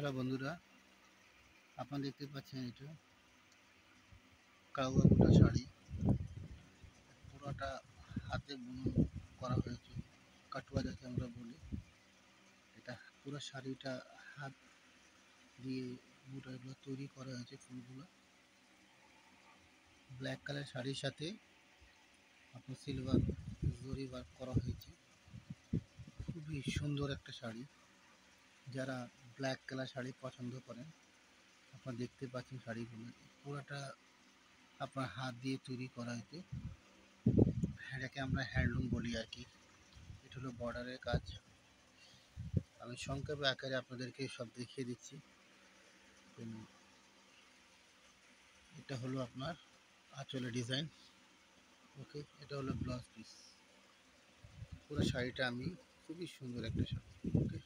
Hello বন্ধুরা, আপনারা দেখতে পাচ্ছেন এটা কাউয়া গোটা শাড়ি। পুরোটা হাতে বুনন করা হয়েছে, কাটুয়া যাকে আমরা বলি। এটা পুরো শাড়িটা হাত দিয়ে বুটাগুলো তৈরি করা হয়েছে। ফুলগুলো ব্ল্যাক কালার শাড়ির সাথে আপনার সিলভার জরি ওয়ার্ক করা হয়েছে। খুবই সুন্দর একটা শাড়ি। যারা ব্ল্যাক কালার শাড়ি পছন্দ করেন, আপনারা দেখতে পাচ্ছেন শাড়িগুলো পুরোটা আপনার হাত দিয়ে তৈরি করা হয়েছে। এটাকে আমরা হ্যান্ডলুম বলি আর কি। এটা হলো বর্ডারের কাজ। আমি সংক্ষেপে আকারে আপনাদেরকে সব দেখিয়ে দিচ্ছি। এটা হলো আপনার আঁচলের ডিজাইন। ওকে, এটা হলো ব্লাউজ পিস। পুরো শাড়িটা আমি খুবই সুন্দর একটা শাড়ি। ওকে।